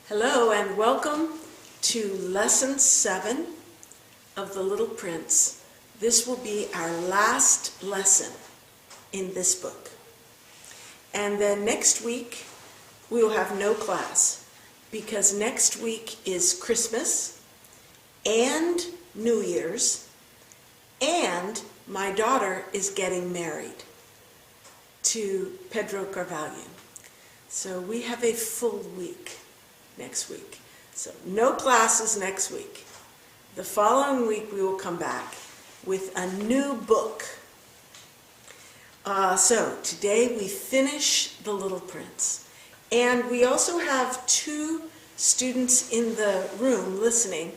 Hello and welcome to Lesson 7 of The Little Prince. This will be our last lesson in this book. And then next week we will have no class because next week is Christmas and New Year's and my daughter is getting married to Pedro Carvalho. So we have a full week next week. So no classes next week. The following week we will come back with a new book. So today we finish The Little Prince. And we also have two students in the room listening.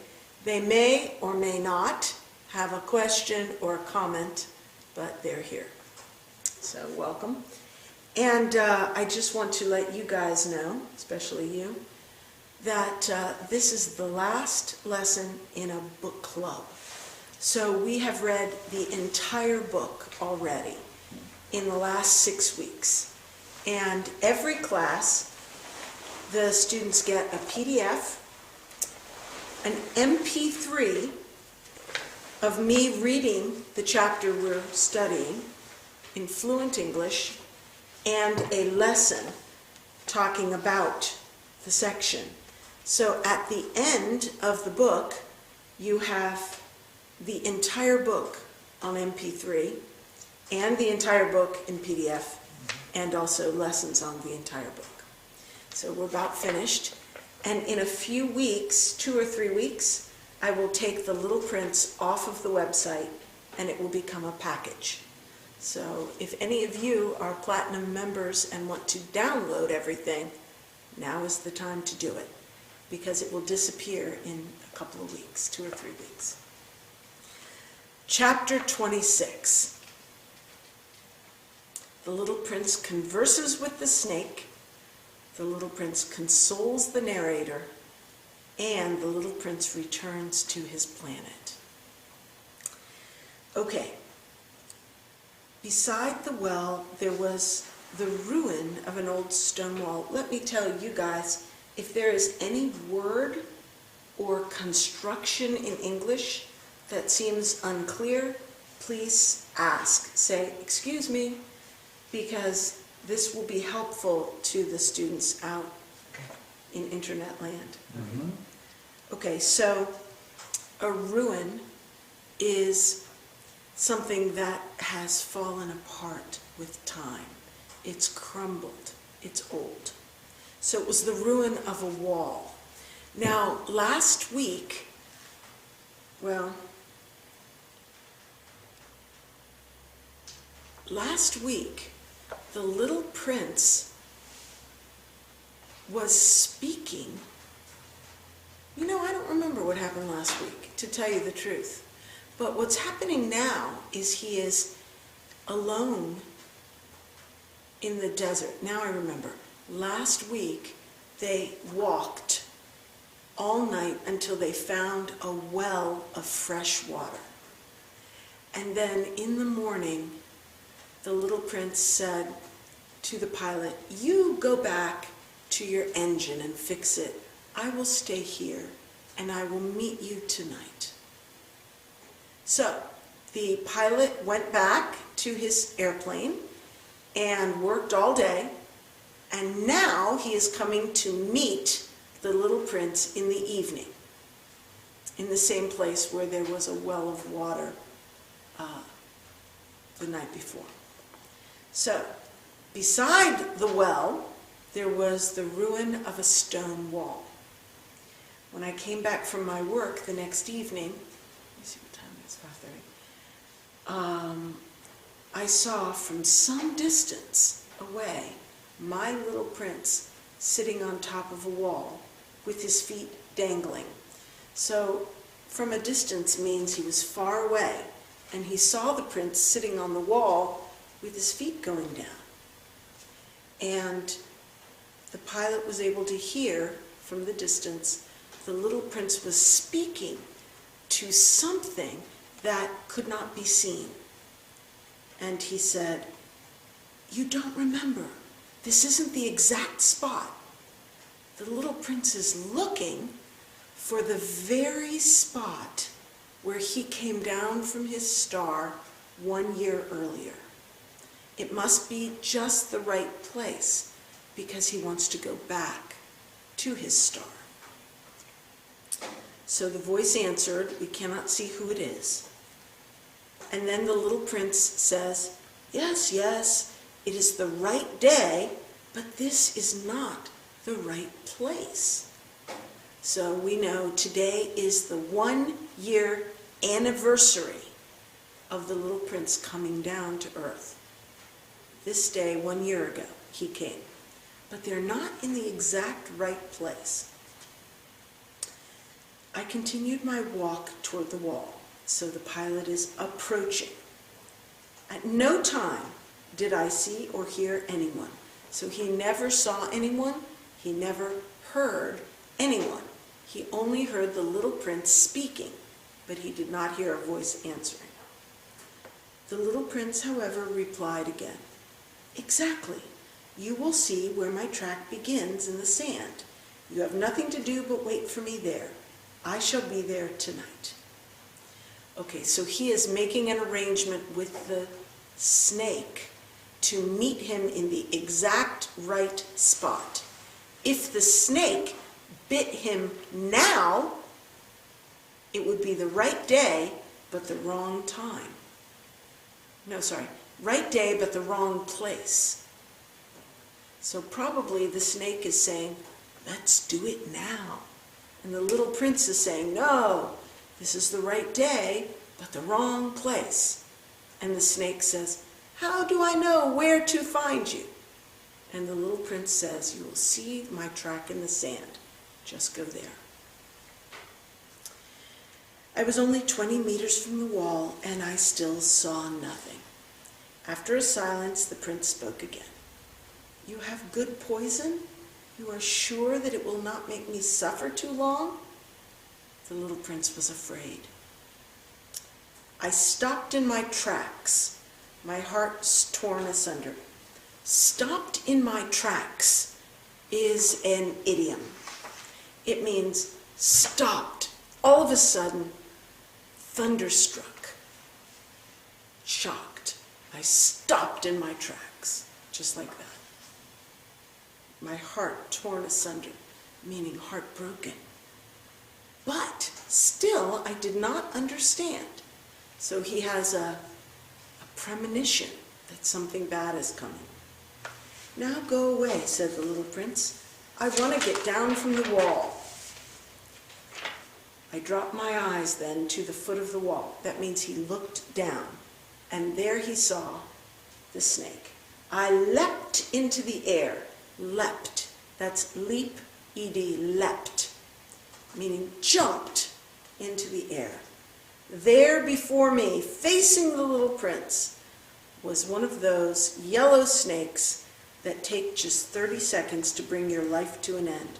They may or may not have a question or a comment, but they're here. So welcome. And I just want to let you guys know, especially you, that this is the last lesson in a book club. So we have read the entire book already in the last 6 weeks. And every class, the students get a PDF, an MP3 of me reading the chapter we're studying in fluent English, and a lesson talking about the section. So at the end of the book, you have the entire book on MP3 and the entire book in PDF and also lessons on the entire book. So we're about finished. And in a few weeks, 2 or 3 weeks, I will take The Little Prince off of the website and it will become a package. So if any of you are Platinum members and want to download everything, now is the time to do it, because it will disappear in a couple of weeks, 2 or 3 weeks. Chapter 26. The Little Prince converses with the snake, the Little Prince consoles the narrator, and the Little Prince returns to his planet. Okay. Beside the well, there was the ruin of an old stone wall. Let me tell you guys, if there is any word or construction in English that seems unclear, please ask. Say, excuse me, because this will be helpful to the students out in internet land. Mm-hmm. Okay, so a ruin is something that has fallen apart with time. It's crumbled. It's old. So it was the ruin of a wall. Now, last week, the Little Prince was speaking. You know, I don't remember what happened last week, to tell you the truth. But what's happening now is he is alone in the desert. Now I remember. Last week, they walked all night until they found a well of fresh water. And then in the morning, the Little Prince said to the pilot, "You go back to your engine and fix it. I will stay here and I will meet you tonight." So the pilot went back to his airplane and worked all day, and now he is coming to meet the Little Prince in the evening, in the same place where there was a well of water the night before. So, beside the well, there was the ruin of a stone wall. When I came back from my work the next evening, let me see what time it is, 5:30, I saw from some distance away my Little Prince sitting on top of a wall with his feet dangling. So from a distance means he was far away, and he saw the prince sitting on the wall with his feet going down. And the pilot was able to hear from the distance the Little Prince was speaking to something that could not be seen. And he said, "You don't remember. This isn't the exact spot. the little prince is looking for the very spot where he came down from his star 1 year earlier. It must be just the right place because he wants to go back to his star. So the voice answered, we cannot see who it is. And then the little prince says, yes, yes, it is the right day, but this is not the right place. So we know today is the 1 year anniversary of the little prince coming down to earth. This day, 1 year ago, he came. But they're not in the exact right place. I continued my walk toward the wall, so the pilot is approaching. At no time did I see or hear anyone. So he never saw anyone, he never heard anyone. He only heard the little prince speaking, but he did not hear a voice answering. The little prince, however, replied again, exactly. You will see where my track begins in the sand. You have nothing to do but wait for me there. I shall be there tonight. Okay, so he is making an arrangement with the snake to meet him in the exact right spot. If the snake bit him now, it would be the right day, but the wrong time. No, sorry, right day, but the wrong place. So probably the snake is saying, let's do it now. And the little prince is saying, no, this is the right day, but the wrong place. And the snake says, how do I know where to find you? And the little prince says, you will see my track in the sand. Just go there. I was only 20 meters from the wall, and I still saw nothing. After a silence, the prince spoke again. You have good poison? You are sure that it will not make me suffer too long? The little prince was afraid. I stopped in my tracks, my heart torn asunder. Stopped in my tracks is an idiom. It means stopped, all of a sudden, thunderstruck, shocked. I stopped in my tracks, just like that. My heart torn asunder, meaning heartbroken. But still, I did not understand. So he has a premonition that something bad is coming. Now go away, said the little prince. I want to get down from the wall. I dropped my eyes then to the foot of the wall. That means he looked down, and there he saw the snake. I leapt into the air. Leapt. That's leap, ed, leapt, meaning jumped into the air. There before me, facing the little prince, was one of those yellow snakes that take just 30 seconds to bring your life to an end.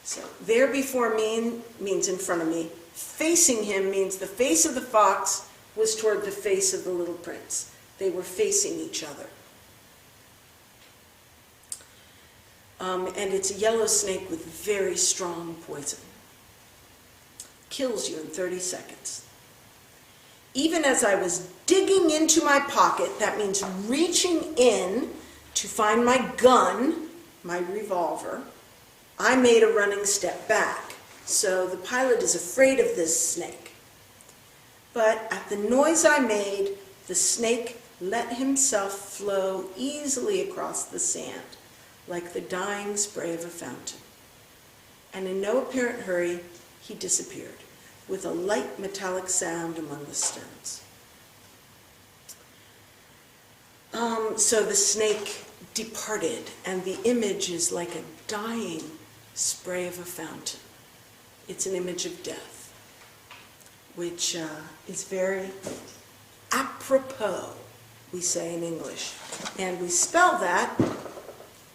So there before me means in front of me. Facing him means the face of the fox was toward the face of the little prince. They were facing each other. And it's a yellow snake with very strong poison. Kills you in 30 seconds. Even as I was digging into my pocket, that means reaching in to find my gun, my revolver, I made a running step back. So the pilot is afraid of this snake. But at the noise I made, the snake let himself flow easily across the sand, like the dying spray of a fountain. And in no apparent hurry, he disappeared, with a light metallic sound among the stones. So the snake departed, and the image is like a dying spray of a fountain. It's an image of death, which is very apropos, we say in English. And we spell that,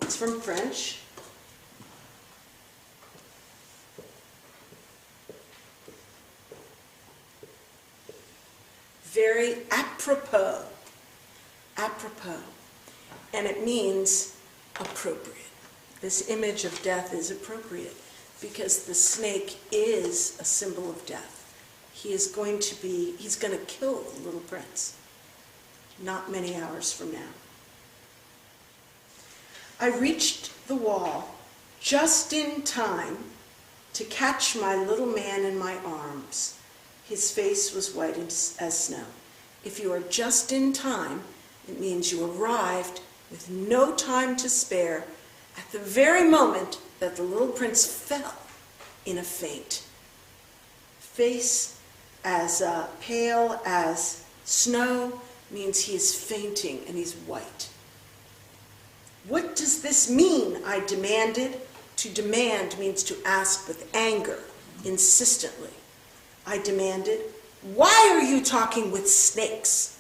it's from French. Very apropos. Apropos. And it means appropriate. this image of death is appropriate because the snake is a symbol of death. He's going to kill the little prince not many hours from now. I reached the wall just in time to catch my little man in my arms. His face was white as snow. If you are just in time, it means you arrived with no time to spare at the very moment that the little prince fell in a faint. Face as pale as snow means he is fainting and he's white. What does this mean? I demanded. To demand means to ask with anger, insistently. I demanded, why are you talking with snakes?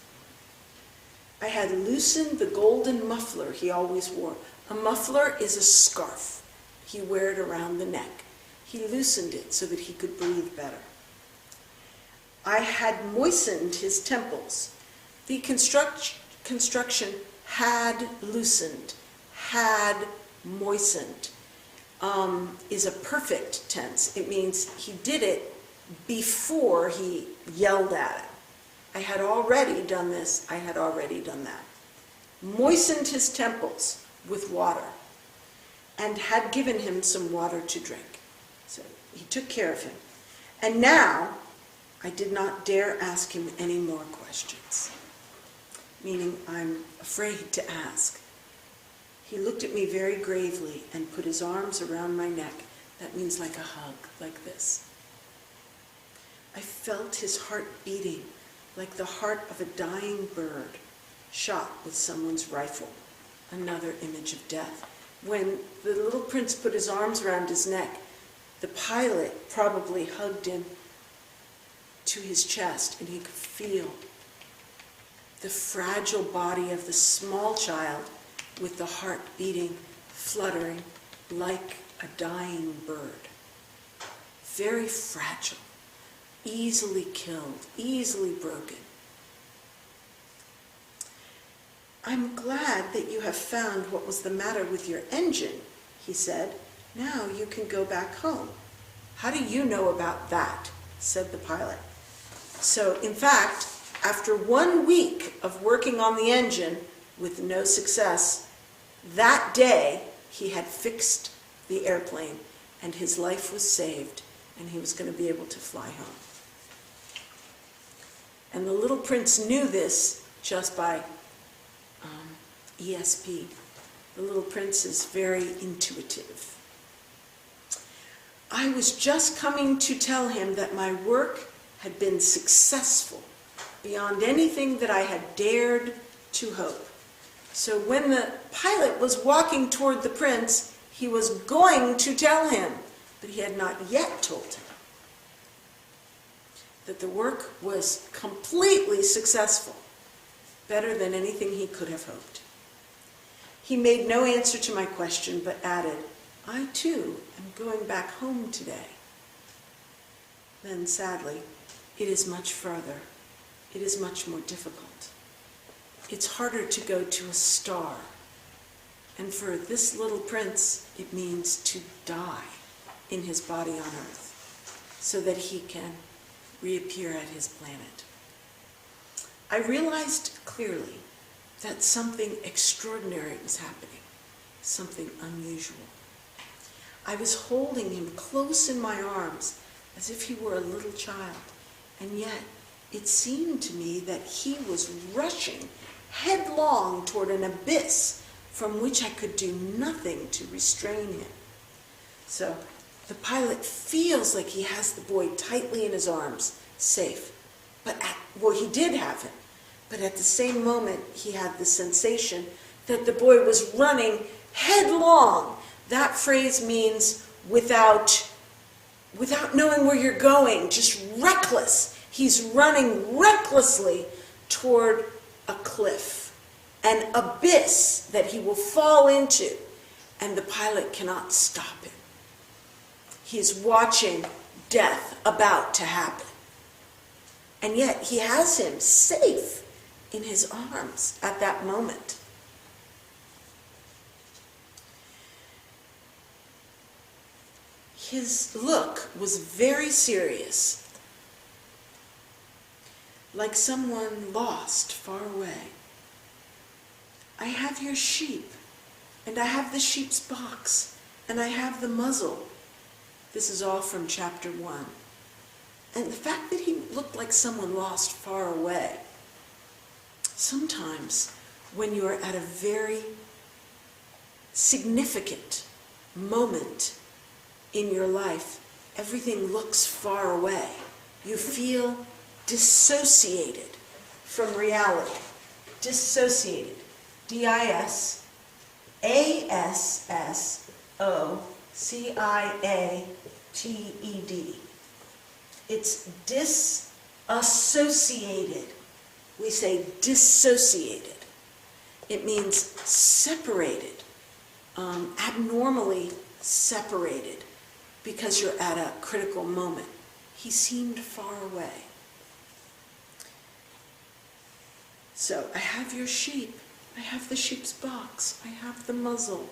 I had loosened the golden muffler he always wore. A muffler is a scarf. He wore it around the neck. He loosened it so that he could breathe better. I had moistened his temples. The construction had loosened, had moistened, is a perfect tense. It means he did it before he yelled at him. I had already done this, I had already done that. Moistened his temples with water and had given him some water to drink. So he took care of him. And now I did not dare ask him any more questions, meaning I'm afraid to ask. He looked at me very gravely and put his arms around my neck. That means like a hug, like this. I felt his heart beating like the heart of a dying bird shot with someone's rifle. Another image of death. When the little prince put his arms around his neck, the pilot probably hugged him to his chest, and he could feel the fragile body of the small child with the heart beating, fluttering like a dying bird. Very fragile, easily killed, easily broken. I'm glad that you have found what was the matter with your engine, he said. Now you can go back home. How do you know about that? Said the pilot. So, in fact, after 1 week of working on the engine with no success, that day he had fixed the airplane and his life was saved and he was going to be able to fly home. And the little prince knew this just by ESP. The little prince is very intuitive. I was just coming to tell him that my work had been successful beyond anything that I had dared to hope. So when the pilot was walking toward the prince, he was going to tell him, but he had not yet told him, that the work was completely successful, better than anything he could have hoped. He made no answer to my question, but added, I too am going back home today. Then sadly, it is much further. It is much more difficult. It's harder to go to a star. And for this little prince, it means to die in his body on earth so that he can reappear at his planet. I realized clearly that something extraordinary was happening, something unusual. I was holding him close in my arms as if he were a little child, and yet it seemed to me that he was rushing headlong toward an abyss from which I could do nothing to restrain him. So the pilot feels like he has the boy tightly in his arms, safe. He did have him, but at the same moment he had the sensation that the boy was running headlong. That phrase means without knowing where you're going, just reckless. He's running recklessly toward a cliff, an abyss that he will fall into, and the pilot cannot stop him. He is watching death about to happen. And yet he has him safe in his arms at that moment. His look was very serious, like someone lost far away. I have your sheep, and I have the sheep's box, and I have the muzzle. This is all from chapter 1. And the fact that he looked like someone lost far away, sometimes when you're at a very significant moment in your life, everything looks far away. You feel dissociated from reality. Dissociated. D-I-S-S-O-C-I-A-T-E-D. It's disassociated. We say dissociated. It means separated, abnormally separated, because you're at a critical moment. He seemed far away. So, I have your sheep. I have the sheep's box. I have the muzzle.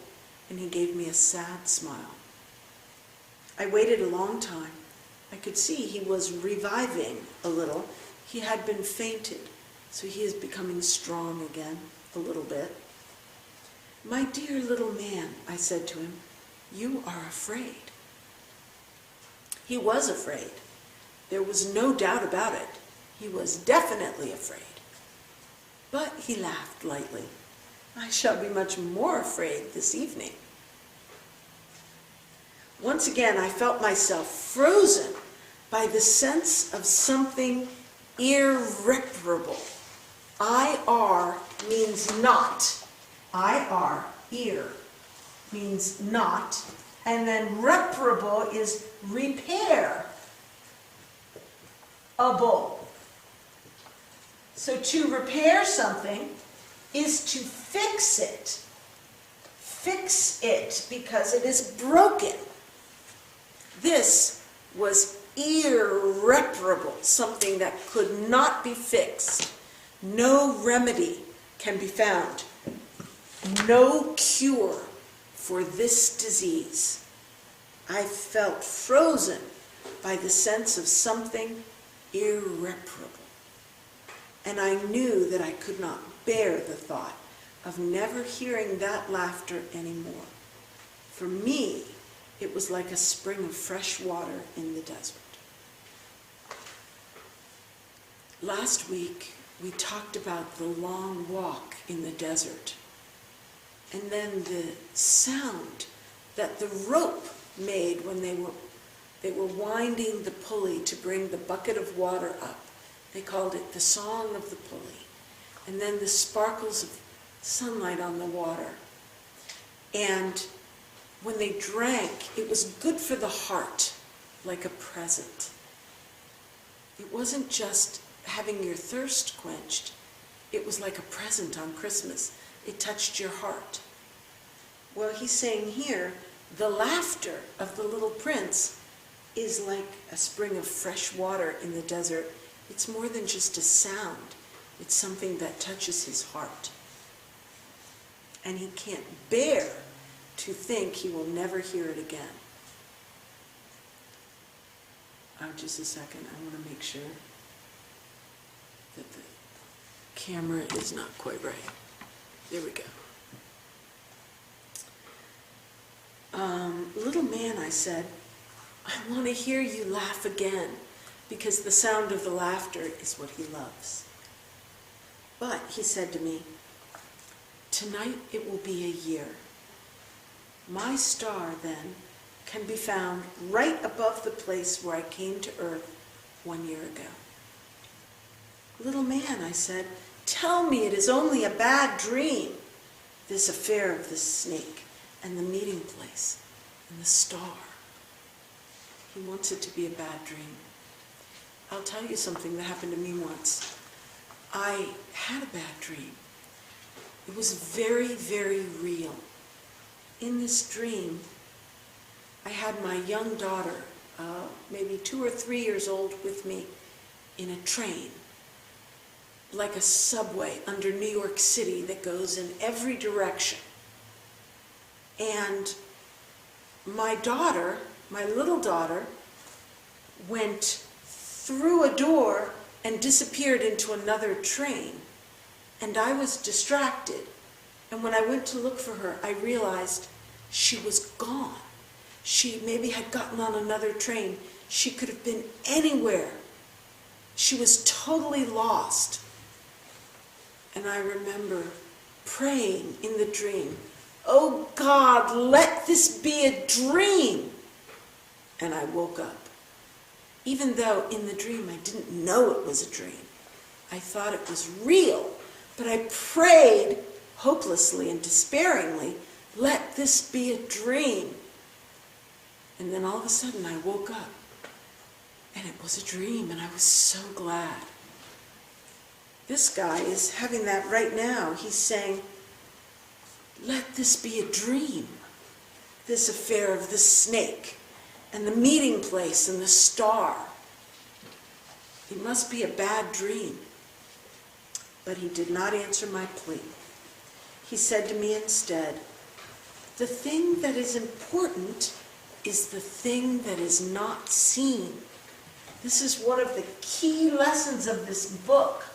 And he gave me a sad smile. I waited a long time. I could see he was reviving a little. He had been fainted, so he is becoming strong again, a little bit. My dear little man, I said to him, you are afraid. He was afraid. There was no doubt about it. He was definitely afraid. But he laughed lightly. I shall be much more afraid this evening. Once again, I felt myself frozen by the sense of something irreparable. I-R means not. I-R, ear, means not. And then reparable is repair. Able. So to repair something is to fix it. Fix it because it is broken. This was irreparable, something that could not be fixed. No remedy can be found. No cure for this disease. I felt frozen by the sense of something irreparable. And I knew that I could not bear the thought of never hearing that laughter anymore. For me, it was like a spring of fresh water in the desert. Last week, we talked about the long walk in the desert, and then the sound that the rope made when they were winding the pulley to bring the bucket of water up. They called it the song of the pulley. And then the sparkles of sunlight on the water. And when they drank, it was good for the heart, like a present. It wasn't just having your thirst quenched. It was like a present on Christmas. It touched your heart. Well, he's saying here, the laughter of the little prince is like a spring of fresh water in the desert. It's more than just a sound. It's something that touches his heart. And he can't bear to think he will never hear it again. Oh, just a second. I want to make sure that the camera is not quite right. There we go. Little man, I said, I want to hear you laugh again, because the sound of the laughter is what he loves. But, he said to me, tonight it will be a year. My star, then, can be found right above the place where I came to earth 1 year ago. Little man, I said, tell me it is only a bad dream, this affair of the snake and the meeting place and the star. He wants it to be a bad dream. I'll tell you something that happened to me once. I had a bad dream. It was very, very real. In this dream, I had my young daughter, maybe 2 or 3 years old, with me in a train, like a subway under New York City that goes in every direction. And my daughter, my little daughter went through a door and disappeared into another train, and I was distracted. And when I went to look for her, I realized she was gone. She maybe had gotten on another train. She could have been anywhere. She was totally lost. And I remember praying in the dream, "Oh God, let this be a dream." And I woke up. Even though in the dream I didn't know it was a dream. I thought it was real, but I prayed hopelessly and despairingly, "Let this be a dream." And then all of a sudden I woke up, and it was a dream, and I was so glad. This guy is having that right now. He's saying, "Let this be a dream." This affair of the snake and the meeting place and the star. It must be a bad dream. But he did not answer my plea. He said to me instead, "The thing that is important is the thing that is not seen." This is one of the key lessons of this book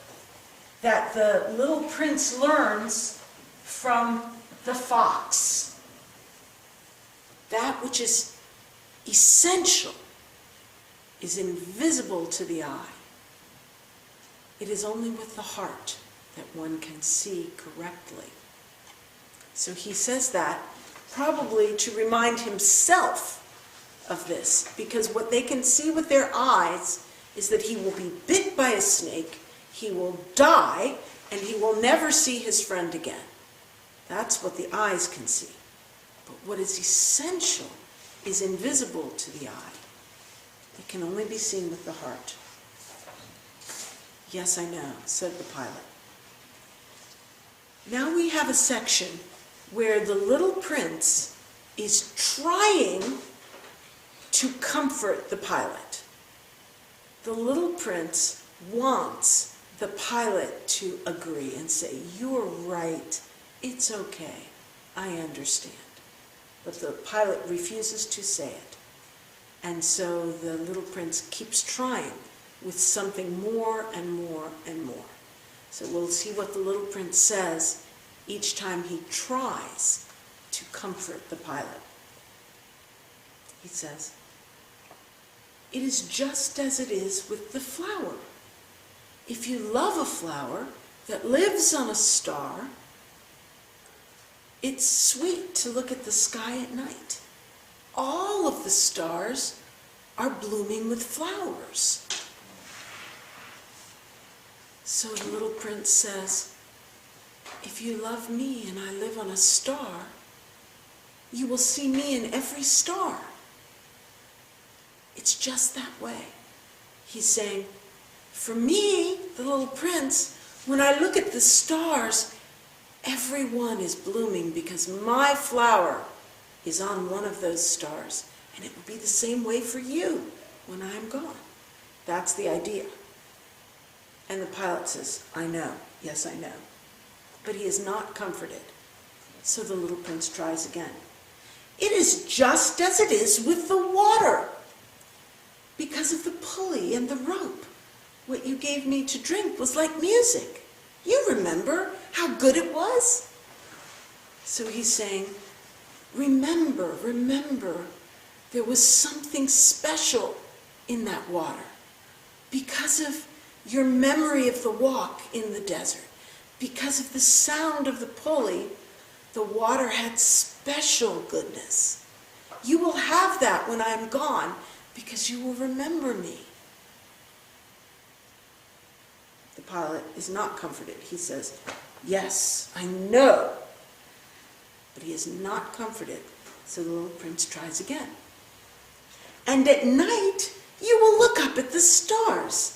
that the little prince learns from the fox. That which is essential is invisible to the eye. It is only with the heart that one can see correctly. So he says that probably to remind himself of this, because what they can see with their eyes is that he will be bit by a snake, he will die, and he will never see his friend again. That's what the eyes can see. But what is essential is invisible to the eye. It can only be seen with the heart. "Yes, I know," said the pilot. Now we have a section where the little prince is trying to comfort the pilot. The little prince wants the pilot to agree and say, "You're right, it's okay, I understand." But the pilot refuses to say it. And so the little prince keeps trying with something more and more and more. So we'll see what the little prince says each time he tries to comfort the pilot. He says, "It is just as it is with the flower. If you love a flower that lives on a star, it's sweet to look at the sky at night. All of the stars are blooming with flowers." So the little prince says, "If you love me and I live on a star, you will see me in every star. It's just that way." He's saying, for me, the little prince, when I look at the stars, every one is blooming because my flower is on one of those stars. And it will be the same way for you when I'm gone. That's the idea. And the pilot says, "I know, yes, I know." But he is not comforted. So the little prince tries again. "It is just as it is with the water. Because of the pulley and the rope, what you gave me to drink was like music. You remember how good it was?" So he's saying, remember, there was something special in that water. Because of your memory of the walk in the desert, because of the sound of the pulley, the water had special goodness. You will have that when I am gone, because you will remember me." The pilot is not comforted. He says, "Yes, I know." But he is not comforted, so the little prince tries again. "And at night, you will look up at the stars.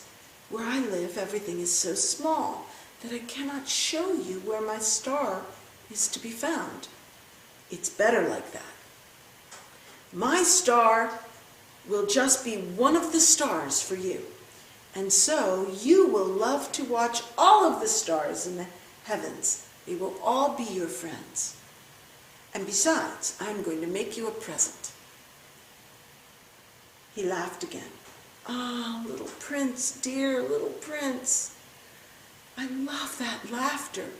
Where I live, everything is so small that I cannot show you where my star is to be found. It's better like that. My star will just be one of the stars for you. And so you will love to watch all of the stars in the heavens. They will all be your friends. And besides, I'm going to make you a present." He laughed again. "Ah, little prince, dear little prince. I love that laughter."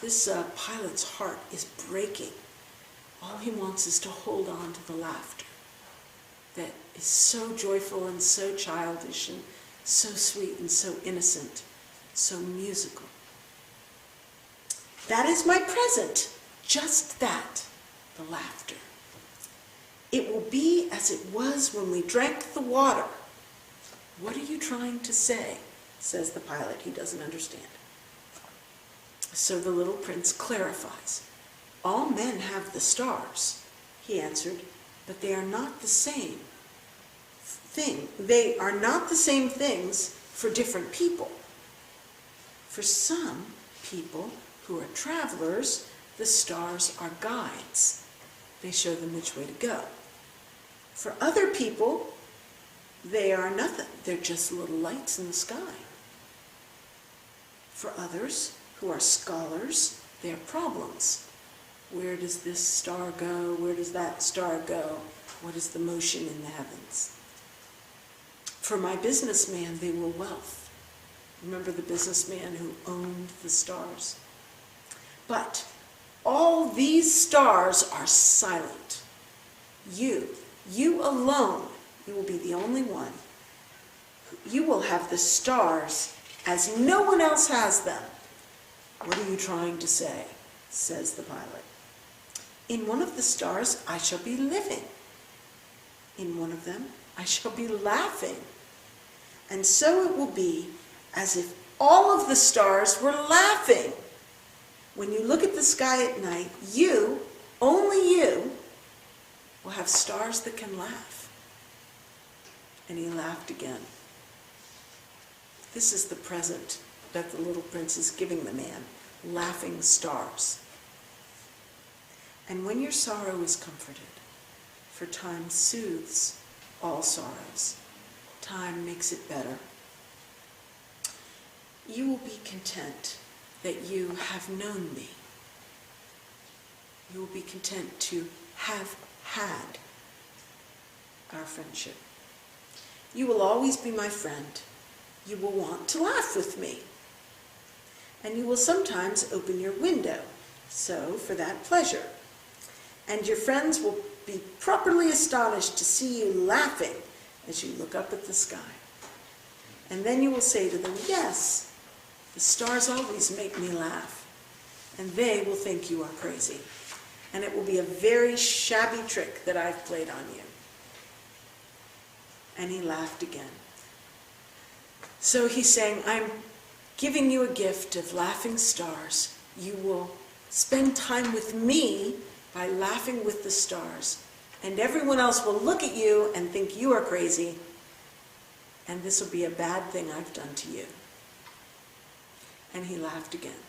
This pilot's heart is breaking. All he wants is to hold on to the laughter that is so joyful and so childish and so sweet and so innocent, so musical. "That is my present, just that, the laughter. It will be as it was when we drank the water." "What are you trying to say?" says the pilot. He doesn't understand. So the little prince clarifies. "All men have the stars," he answered, "but they are not the same thing. They are not the same things for different people. For some people who are travelers, the stars are guides. They show them which way to go. For other people, they are nothing. They're just little lights in the sky. For others who are scholars, they are problems. Where does this star go? Where does that star go? What is the motion in the heavens? For my businessman, they were wealth." Remember the businessman who owned the stars? "But all these stars are silent. You alone, you will be the only one. You will have the stars as no one else has them." "What are you trying to say?" says the pilot. "In one of the stars I shall be living. In one of them I shall be laughing. And so it will be as if all of the stars were laughing. When you look at the sky at night, you, only you, will have stars that can laugh." And he laughed again. This is the present that the little prince is giving the man, laughing stars. "And when your sorrow is comforted, for time soothes all sorrows, time makes it better, you will be content that you have known me. You will be content to have had our friendship. You will always be my friend. You will want to laugh with me. And you will sometimes open your window, so for that pleasure. And your friends will be properly astonished to see you laughing as you look up at the sky. And then you will say to them, 'Yes, the stars always make me laugh.' And they will think you are crazy. And it will be a very shabby trick that I've played on you." And he laughed again. So he's saying, "I'm giving you a gift of laughing stars. You will spend time with me by laughing with the stars. And everyone else will look at you and think you are crazy. And this will be a bad thing I've done to you." And he laughed again.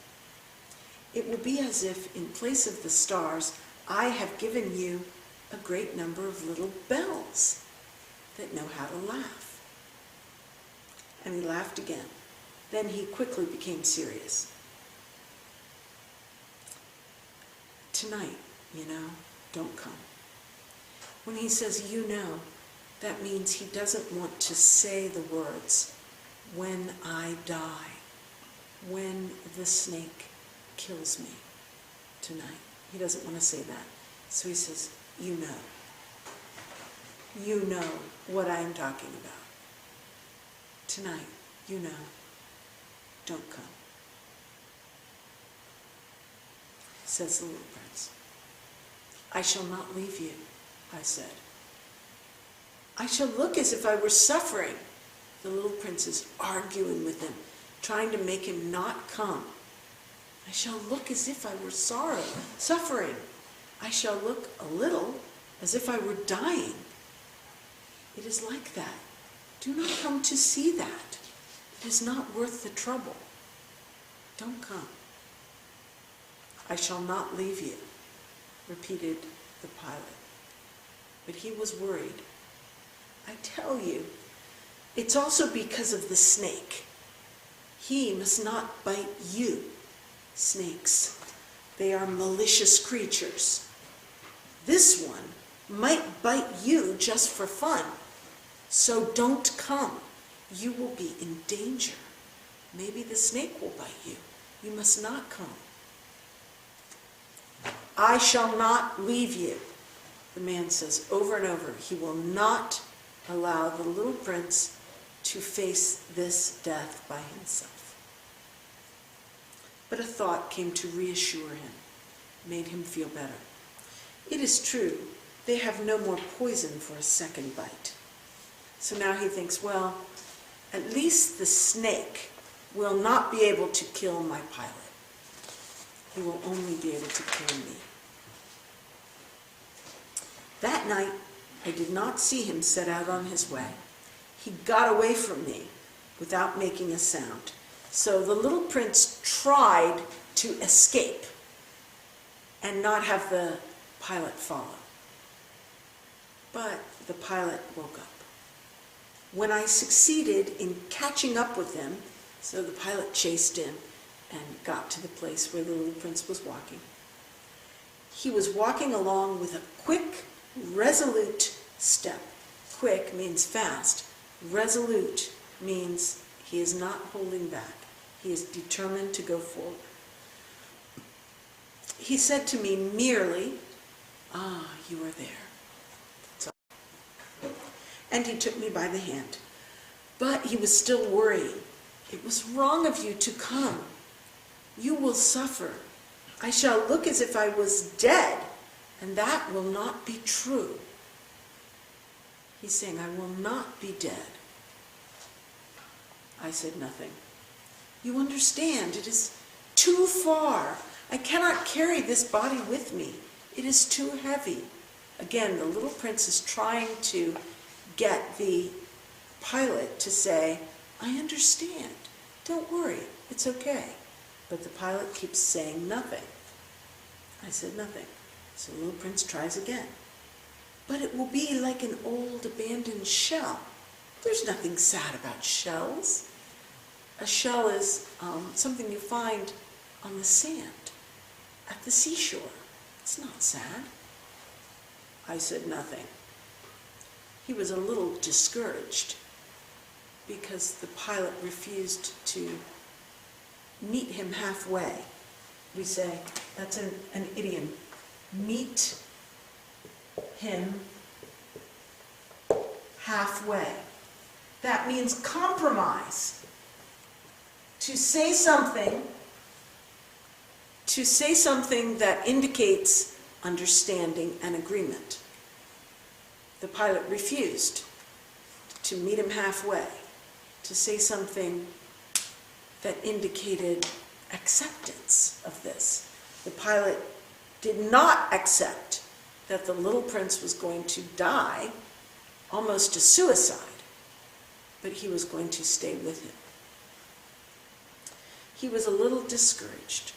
"It will be as if in place of the stars, I have given you a great number of little bells that know how to laugh." And he laughed again. Then he quickly became serious. "Tonight, don't come." When he says that means he doesn't want to say the words, "when I die, when the snake kills me tonight." He doesn't want to say that. So he says, You know what I'm talking about. Tonight, don't come," says the little prince. "I shall not leave you," I said. "I shall look as if I were suffering." The little prince is arguing with him, trying to make him not come. "I shall look as if I were suffering. I shall look a little as if I were dying. It is like that. Do not come to see that. It is not worth the trouble. Don't come." "I shall not leave you," repeated the pilot. But he was worried. "I tell you, it's also because of the snake. He must not bite you. Snakes, they are malicious creatures. This one might bite you just for fun, So don't come. You will be in danger. Maybe the snake will bite you. You must not come. I shall not leave you. The man says over and over, he will not allow the little prince to face this death by himself. But a thought came to reassure him, made him feel better. It is true, they have no more poison for a second bite. So now he thinks, well, at least the snake will not be able to kill my pilot. He will only be able to kill me. That night, I did not see him set out on his way. He got away from me without making a sound. So the little prince tried to escape and not have the pilot follow. But the pilot woke up. When I succeeded in catching up with him, so the pilot chased him and got to the place where the little prince was walking. He was walking along with a quick, resolute step. Quick means fast. Resolute means he is not holding back. He is determined to go forward. He said to me merely, "Ah, you are there." That's all. And he took me by the hand. But he was still worrying. "It was wrong of you to come. You will suffer. I shall look as if I was dead, and that will not be true." He's saying, "I will not be dead." I said nothing. "You understand, it is too far. I cannot carry this body with me. It is too heavy." Again, the little prince is trying to get the pilot to say, "I understand. Don't worry, it's okay." But the pilot keeps saying nothing. I said nothing. So the little prince tries again. "But it will be like an old abandoned shell." There's nothing sad about shells. A shell is something you find on the sand at the seashore. It's not sad. I said nothing. He was a little discouraged because the pilot refused to meet him halfway. We say, that's an idiom, meet him halfway. That means compromise. To say something that indicates understanding and agreement. The pilot refused to meet him halfway, to say something that indicated acceptance of this. The pilot did not accept that the little prince was going to die, almost a suicide, but he was going to stay with him. He was a little discouraged,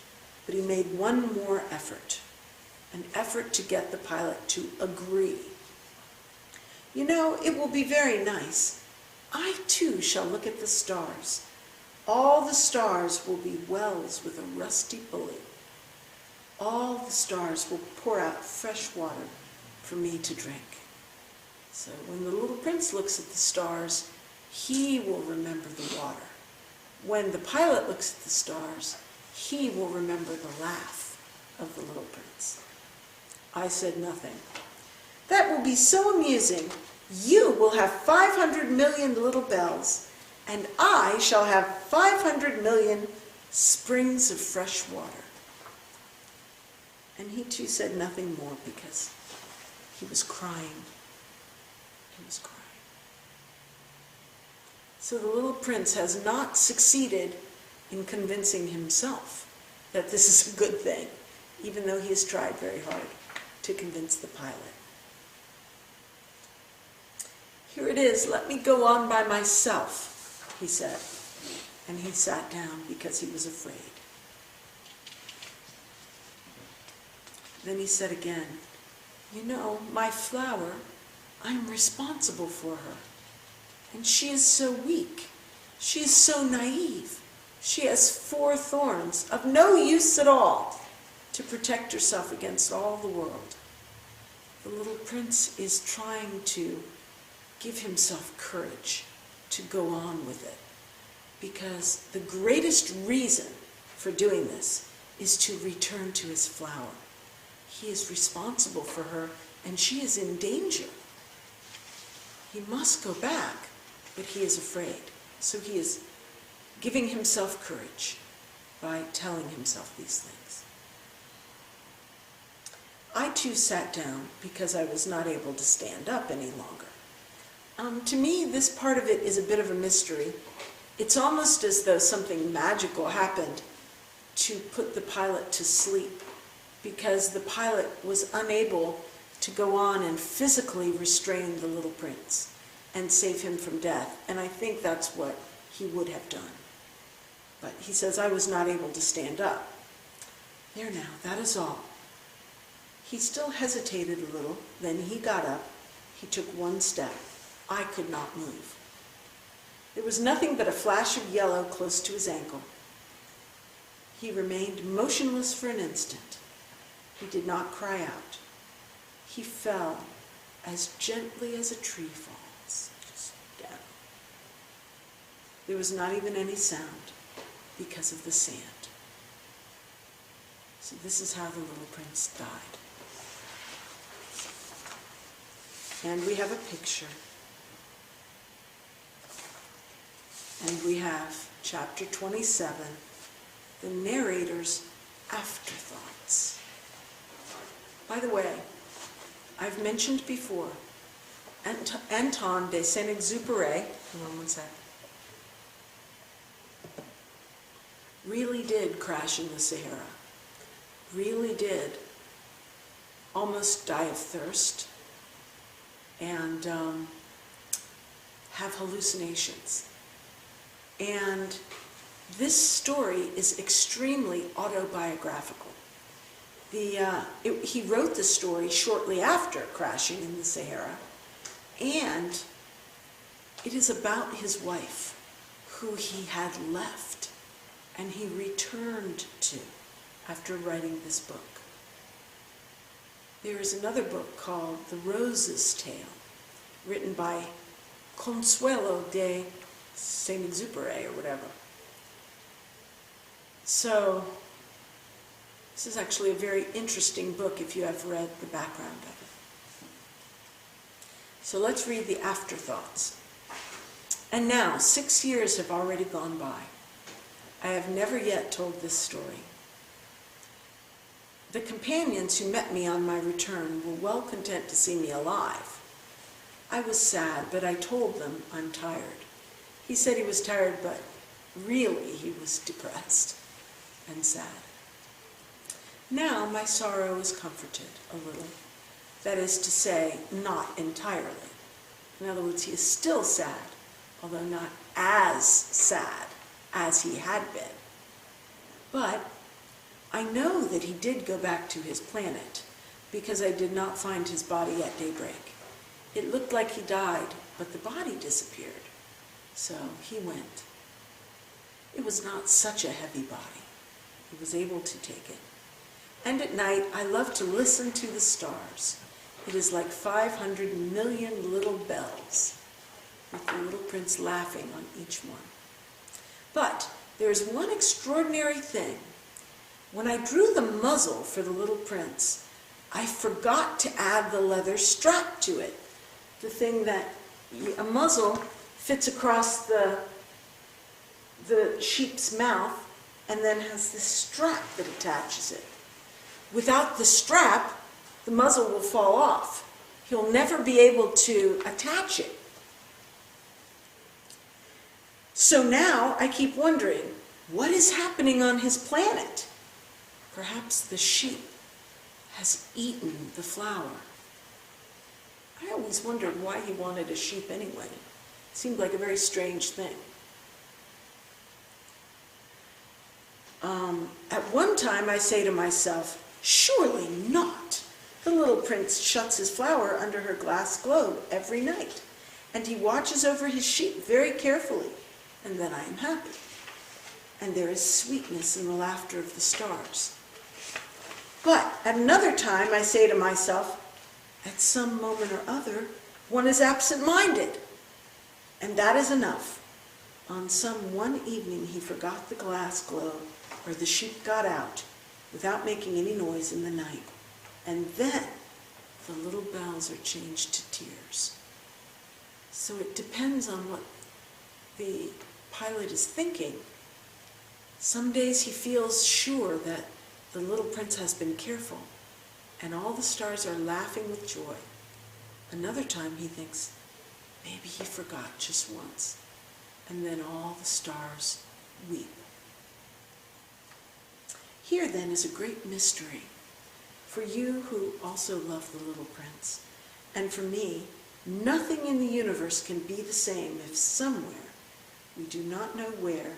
but he made one more effort, an effort to get the pilot to agree. "You know, it will be very nice. I too shall look at the stars. All the stars will be wells with a rusty pulley. All the stars will pour out fresh water for me to drink." So when the little prince looks at the stars, he will remember the water. When the pilot looks at the stars, he will remember the laugh of the little prince. I said nothing. "That will be so amusing. You will have 500 million little bells, and I shall have 500 million springs of fresh water." And he too said nothing more because he was crying. He was crying. So the little prince has not succeeded in convincing himself that this is a good thing, even though he has tried very hard to convince the pilot. "Here it is, let me go on by myself," he said. And he sat down because he was afraid. Then he said again, "You know, my flower, I'm responsible for her. And she is so weak. She is so naive. She has 4 thorns, of no use at all, to protect herself against all the world." The little prince is trying to give himself courage to go on with it. Because the greatest reason for doing this is to return to his flower. He is responsible for her, and she is in danger. He must go back, but he is afraid. So he is giving himself courage by telling himself these things. I too sat down because I was not able to stand up any longer. To me, this part of it is a bit of a mystery. It's almost as though something magical happened to put the pilot to sleep, because the pilot was unable to go on and physically restrain the little prince and save him from death. And I think that's what he would have done. But he says, I was not able to stand up. There now, that is all. He still hesitated a little, then he got up. He took one step. I could not move. There was nothing but a flash of yellow close to his ankle. He remained motionless for an instant. He did not cry out. He fell as gently as a tree falls, just down. There was not even any sound because of the sand. So this is how the little prince died. And we have a picture. And we have chapter 27, the narrator's afterthoughts. By the way, I've mentioned before, Antonie de Saint-Exupéry, hold on one sec, really did crash in the Sahara, really did almost die of thirst and have hallucinations. And this story is extremely autobiographical. He wrote the story shortly after crashing in the Sahara, and it is about his wife, who he had left, and he returned to after writing this book. There is another book called The Rose's Tale, written by Consuelo de Saint-Exupéry or whatever. So this is actually a very interesting book if you have read the background of it. So let's read the afterthoughts. And now, 6 years have already gone by. I have never yet told this story. The companions who met me on my return were well content to see me alive. I was sad, but I told them I'm tired. He said he was tired, but really he was depressed and sad. Now my sorrow is comforted a little. That is to say, not entirely. In other words, he is still sad, although not as sad as he had been. But I know that he did go back to his planet, because I did not find his body at daybreak. It looked like he died, but the body disappeared. So he went. It was not such a heavy body. He was able to take it. And at night, I love to listen to the stars. It is like 500 million little bells, with the little prince laughing on each one. But there is one extraordinary thing. When I drew the muzzle for the little prince, I forgot to add the leather strap to it. The thing that a muzzle fits across the sheep's mouth and then has this strap that attaches it. Without the strap, the muzzle will fall off. He'll never be able to attach it. So now I keep wondering, what is happening on his planet? Perhaps the sheep has eaten the flower. I always wondered why he wanted a sheep anyway. It seemed like a very strange thing. At one time I say to myself, surely not. The little prince shuts his flower under her glass globe every night, and he watches over his sheep very carefully, and then I am happy. And there is sweetness in the laughter of the stars. But at another time I say to myself, at some moment or other, One is absent-minded, and that is enough. On some one evening he forgot the glass globe, or the sheep got out, without making any noise in the night. And then the little bells are changed to tears. So it depends on what the pilot is thinking. Some days he feels sure that the little prince has been careful, and all the stars are laughing with joy. Another time he thinks, maybe he forgot just once, and then all the stars weep. Here then is a great mystery for you who also love the little prince, and for me. Nothing in the universe can be the same if somewhere, we do not know where,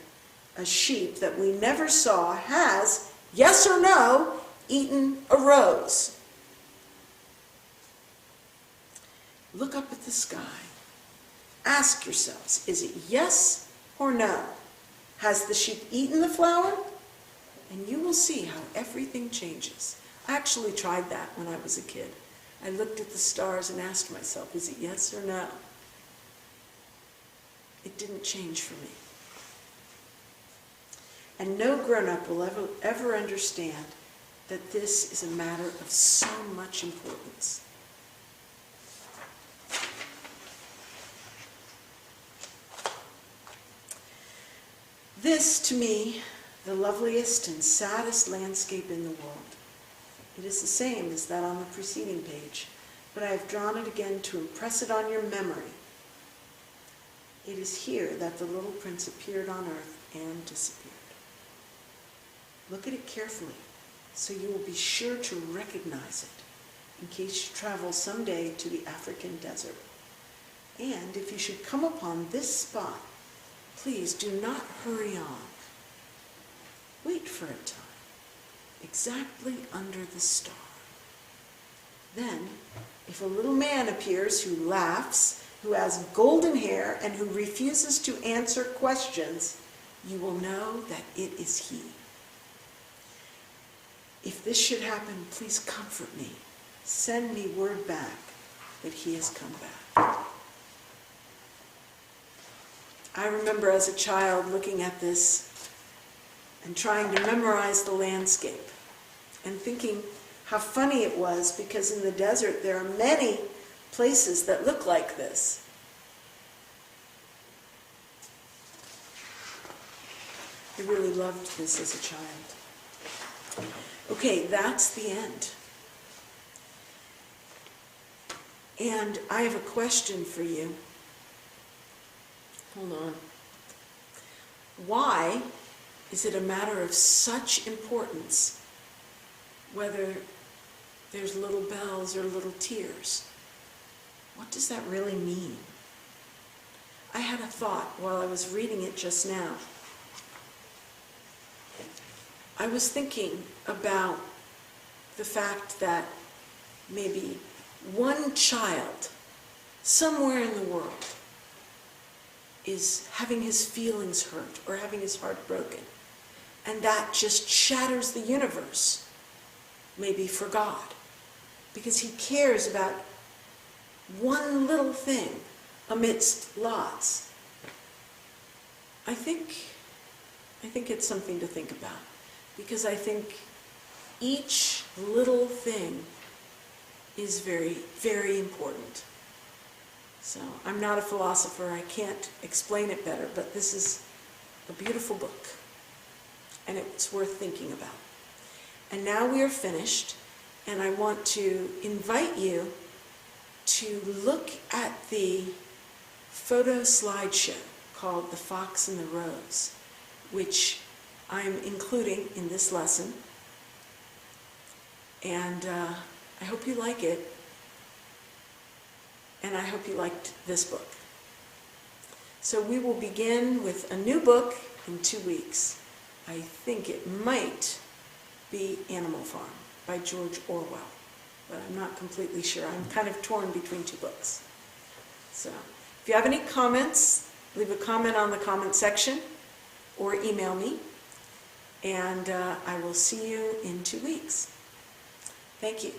a sheep that we never saw has, yes or no, eaten a rose. Look up at the sky. Ask yourselves, is it yes or no? Has the sheep eaten the flower? And you will see how everything changes. I actually tried that when I was a kid. I looked at the stars and asked myself, is it yes or no? It didn't change for me. And no grown-up will ever understand that this is a matter of so much importance. This, to me, the loveliest and saddest landscape in the world. It is the same as that on the preceding page, but I have drawn it again to impress it on your memory. It is here that the little prince appeared on earth and disappeared. Look at it carefully, so you will be sure to recognize it, in case you travel someday to the African desert. And if you should come upon this spot, please do not hurry on. Wait for a time, exactly under the star. Then, if a little man appears who laughs, who has golden hair, and who refuses to answer questions, you will know that it is he. If this should happen, please comfort me. Send me word back that he has come back. I remember as a child looking at this and trying to memorize the landscape and thinking how funny it was, because in the desert there are many places that look like this. I really loved this as a child. Okay, that's the end. And I have a question for you. Hold on. Why is it a matter of such importance whether there's little bells or little tears? What does that really mean? I had a thought while I was reading it just now. I was thinking about the fact that maybe one child somewhere in the world is having his feelings hurt or having his heart broken, and that just shatters the universe, maybe for God, because he cares about one little thing amidst lots. I think it's something to think about, because I think each little thing is very, very important. So I'm not a philosopher, I can't explain it better, but this is a beautiful book, and it's worth thinking about. And now we are finished, and I want to invite you to look at the photo slideshow called The Fox and the Rose, which I'm including in this lesson. And I hope you like it, and I hope you liked this book. So we will begin with a new book in 2 weeks. I think it might be Animal Farm by George Orwell, but I'm not completely sure. I'm kind of torn between 2 books. So if you have any comments, leave a comment on the comment section or email me, and I will see you in 2 weeks. Thank you.